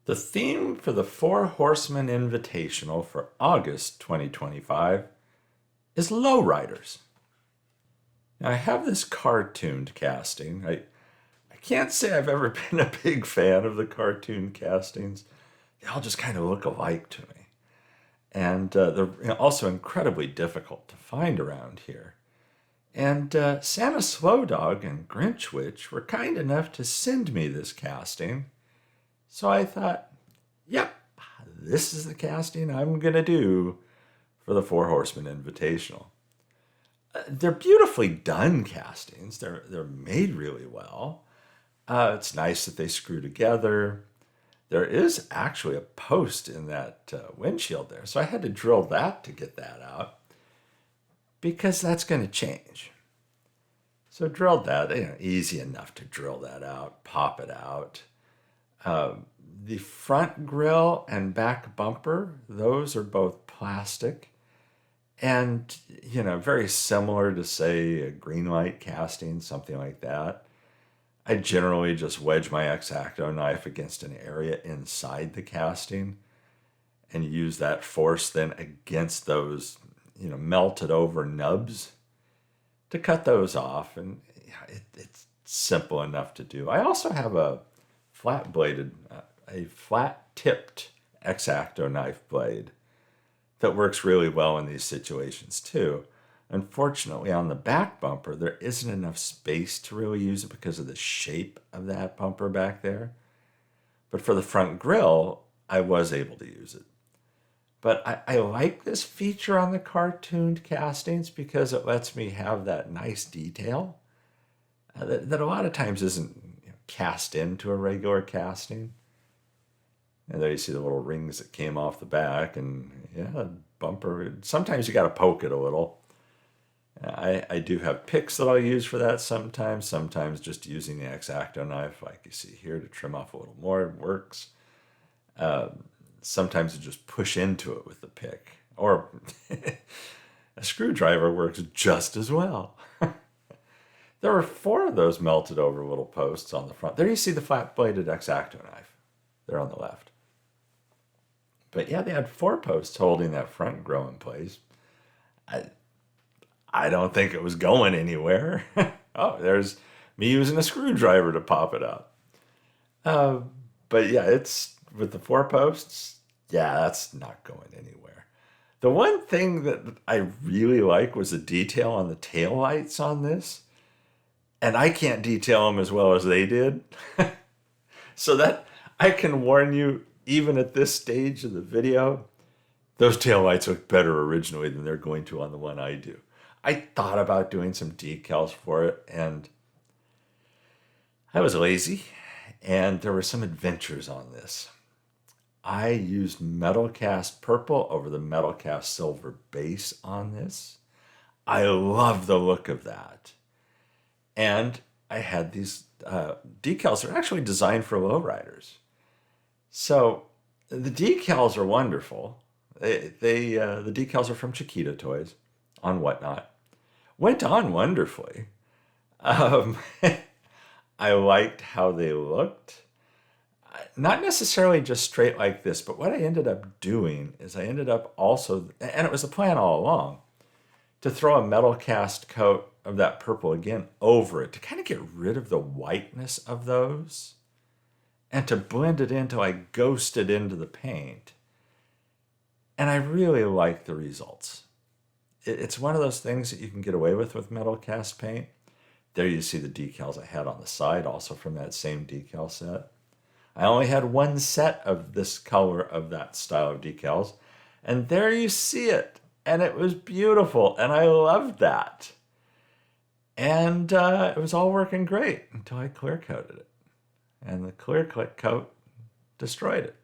The theme for the Four Horsemen Invitational for August 2025 is lowriders. Now, I have this CarTuned casting. I can't say I've ever been a big fan of the CarTuned castings. They all just kind of look alike to me. And they're also incredibly difficult to find around here. And Santa Slow Dog and Grinch Witch were kind enough to send me this casting. So I thought, yep, this is the casting I'm going to do for the Four Horsemen Invitational. They're beautifully done castings. They're made really well. It's nice that they screw together. There is actually a post in that windshield there, so I had to drill that to get that out because that's going to change. So drilled that, easy enough to drill that out, pop it out. The front grille and back bumper, those are both plastic. And, very similar to, say, a green light casting, something like that. I generally just wedge my X-Acto knife against an area inside the casting and use that force then against those, melted over nubs to cut those off. And it's simple enough to do. I also have a flat-tipped X-Acto knife blade that works really well in these situations too. Unfortunately, on the back bumper, there isn't enough space to really use it because of the shape of that bumper back there. But for the front grille, I was able to use it. But I like this feature on the CarTuned castings because it lets me have that nice detail that a lot of times isn't cast into a regular casting. And there you see the little rings that came off the back, and bumper. Sometimes you got to poke it a little. I do have picks that I'll use for that sometimes. Sometimes just using the X-Acto knife, like you see here, to trim off a little more, it works. Sometimes you just push into it with the pick, or a screwdriver works just as well. There were 4 of those melted over little posts on the front. There you see the flat-bladed X-Acto knife. They're on the left. But they had 4 posts holding that front grille in place. I don't think it was going anywhere. Oh, there's me using a screwdriver to pop it out. But it's with the 4 posts, that's not going anywhere. The one thing that I really like was the detail on the taillights on this. And I can't detail them as well as they did. So that I can warn you, even at this stage of the video, those taillights look better originally than they're going to on the one I do. I thought about doing some decals for it, and I was lazy, and there were some adventures on this. I used metal cast purple over the metal cast silver base on this. I love the look of that. And I had these decals that are actually designed for lowriders. So the decals are wonderful. The decals are from Chiquita Toys on Whatnot. Went on wonderfully. I liked how they looked. Not necessarily just straight like this, but what I ended up doing is I ended up also, and it was the plan all along, to throw a metal cast coat of that purple again over it to kind of get rid of the whiteness of those and to blend it until I ghosted into the paint. And I really like the results. It's one of those things that you can get away with metal cast paint. There you see the decals I had on the side, also from that same decal set. I only had one set of this color of that style of decals. And there you see it. And it was beautiful. And I loved that. And it was all working great until I clear coated it. And the clear coat destroyed it.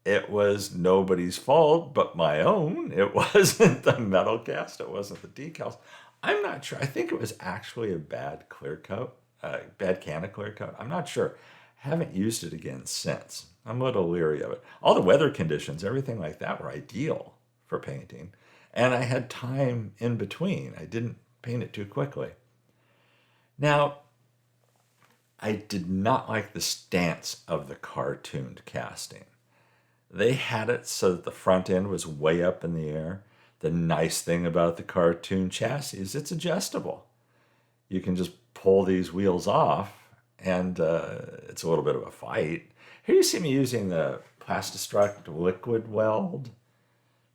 It was nobody's fault but my own. It wasn't the metal cast. It wasn't the decals. I'm not sure. I think it was actually a bad clear coat, bad can of clear coat. I'm not sure. Haven't used it again since. I'm a little leery of it. All the weather conditions, everything like that were ideal for painting. And I had time in between. I didn't paint it too quickly. Now, I did not like the stance of the CarTuned casting. They had it so that the front end was way up in the air. The nice thing about the CarTuned chassis is it's adjustable. You can just pull these wheels off, and it's a little bit of a fight. Here you see me using the Plastistruct liquid weld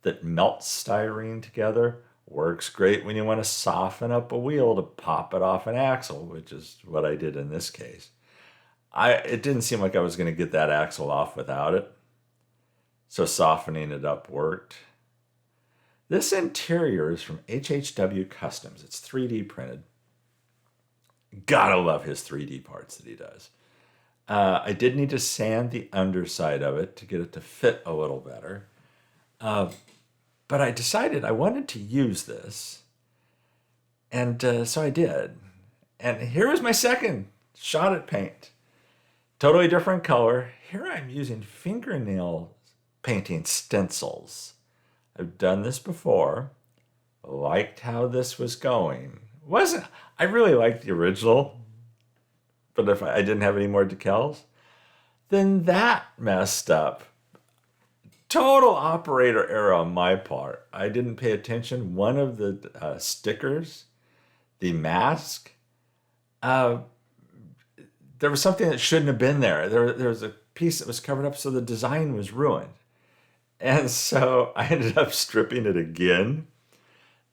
that melts styrene together. Works great when you want to soften up a wheel to pop it off an axle, which is what I did in this case. It didn't seem like I was going to get that axle off without it, so softening it up worked. This interior is from HHW Customs. It's 3D printed. Gotta love his 3D parts that he does. I did need to sand the underside of it to get it to fit a little better. But I decided I wanted to use this. And so I did. And here was my second shot at paint. Totally different color. Here I'm using fingernail painting stencils. I've done this before. Liked how this was going. I really liked the original, but if I didn't have any more decals, then that messed up. Total operator error on my part. I didn't pay attention. One of the stickers, the mask, there was something that shouldn't have been there. There was a piece that was covered up, so the design was ruined. And so I ended up stripping it again.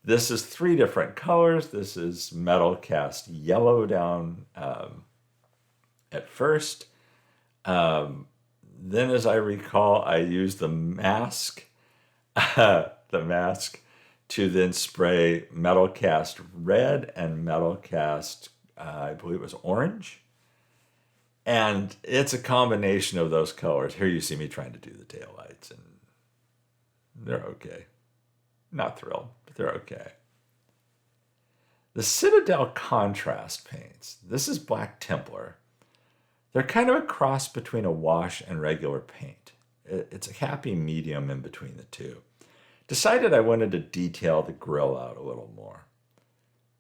This is 3 different colors. This is metal cast yellow down at first. Then, as I recall, I used the mask, to then spray metal cast red and metal cast, I believe it was orange. And it's a combination of those colors. Here you see me trying to do the taillights, and they're okay. Not thrilled, but they're okay. The Citadel contrast paints. This is Black Templar. They're kind of a cross between a wash and regular paint. It's a happy medium in between the two. Decided I wanted to detail the grill out a little more.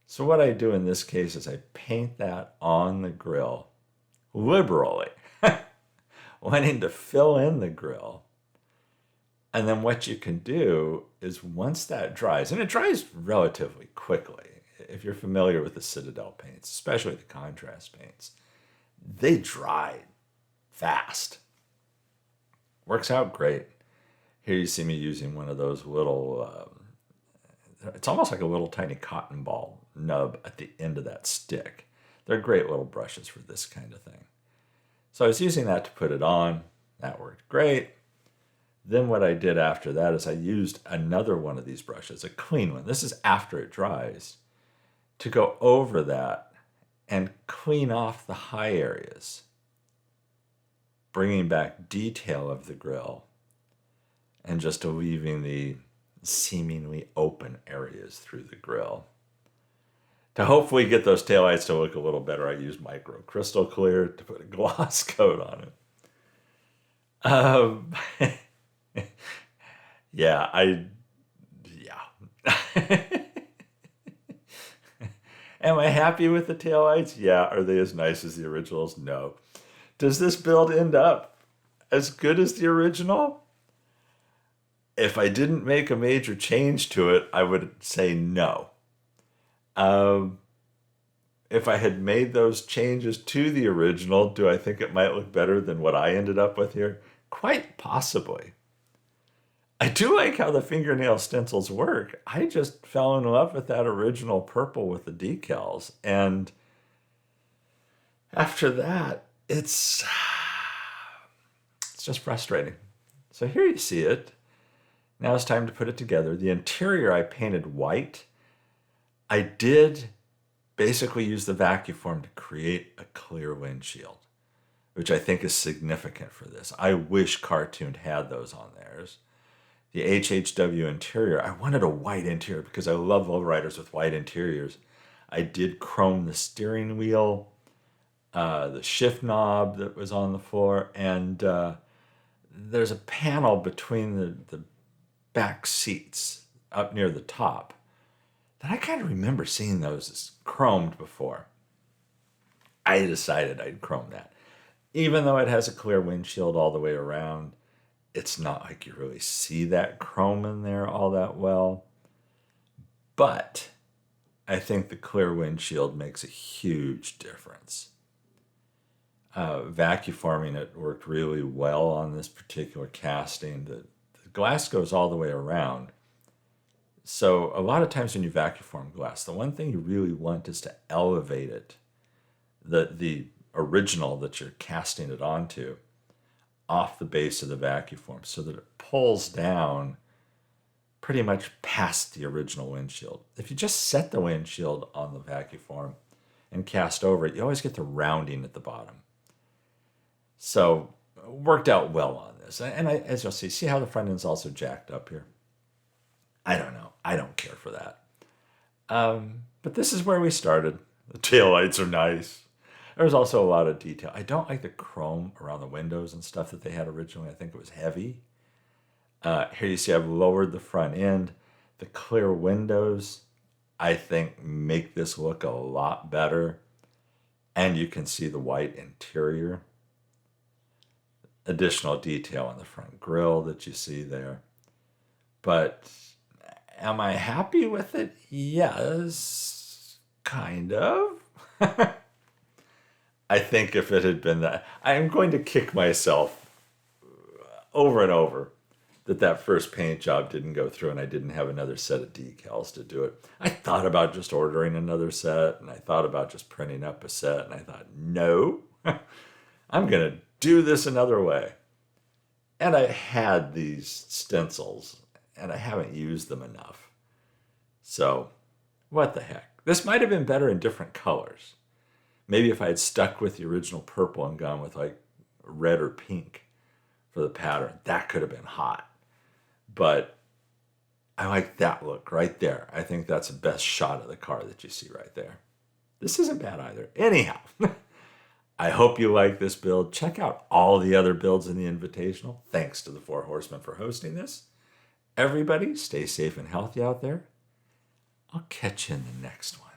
So what I do in this case is I paint that on the grill liberally, wanting to fill in the grill. And then what you can do is once that dries, and it dries relatively quickly, if you're familiar with the Citadel paints, especially the contrast paints, they dry fast. Works out great. Here you see me using one of those little, it's almost like a little tiny cotton ball nub at the end of that stick. They're great little brushes for this kind of thing. So I was using that to put it on. That worked great. Then what I did after that is I used another one of these brushes, a clean one. This is after it dries, to go over that and clean off the high areas, bringing back detail of the grill and just leaving the seemingly open areas through the grill. To hopefully get those taillights to look a little better, I used micro crystal clear to put a gloss coat on it. Yeah. Am I happy with the taillights? Yeah. Are they as nice as the originals? No. Does this build end up as good as the original? If I didn't make a major change to it, I would say no. If I had made those changes to the original, do I think it might look better than what I ended up with here? Quite possibly. I do like how the fingernail stencils work. I just fell in love with that original purple with the decals. And after that, it's just frustrating. So here you see it. Now it's time to put it together. The interior I painted white. I did basically use the vacuum form to create a clear windshield, which I think is significant for this. I wish CarTuned had those on theirs. The HHW interior, I wanted a white interior because I love lowriders with white interiors. I did chrome the steering wheel, the shift knob that was on the floor, and there's a panel between the back seats up near the top that I kind of remember seeing those as chromed before. I decided I'd chrome that. Even though it has a clear windshield all the way around, it's not like you really see that chrome in there all that well. But I think the clear windshield makes a huge difference. Vacuforming it worked really well on this particular casting. The glass goes all the way around. So a lot of times when you vacuform glass, the one thing you really want is to elevate it, the original that you're casting it onto, off the base of the vacuform so that it pulls down pretty much past the original windshield. If you just set the windshield on the vacuform and cast over it, you always get the rounding at the bottom. So it worked out well on this. And as you'll see how the front end's also jacked up here? I don't know. I don't care for that. But this is where we started. The taillights are nice. There's also a lot of detail. I don't like the chrome around the windows and stuff that they had originally. I think it was heavy. Here you see I've lowered the front end. The clear windows, I think, make this look a lot better. And you can see the white interior. Additional detail on the front grille that you see there. But am I happy with it? Yes, kind of. I think if it had been that, I'm going to kick myself over and over that first paint job didn't go through and I didn't have another set of decals to do it. I thought about just ordering another set, and I thought about just printing up a set, and I thought, no, I'm going to do this another way. And I had these stencils, and I haven't used them enough. So, what the heck? This might have been better in different colors. Maybe if I had stuck with the original purple and gone with like red or pink for the pattern, that could have been hot. But I like that look right there. I think that's the best shot of the car that you see right there. This isn't bad either. Anyhow, I hope you like this build. Check out all the other builds in the Invitational. Thanks to the Four Horsemen for hosting this. Everybody, stay safe and healthy out there. I'll catch you in the next one.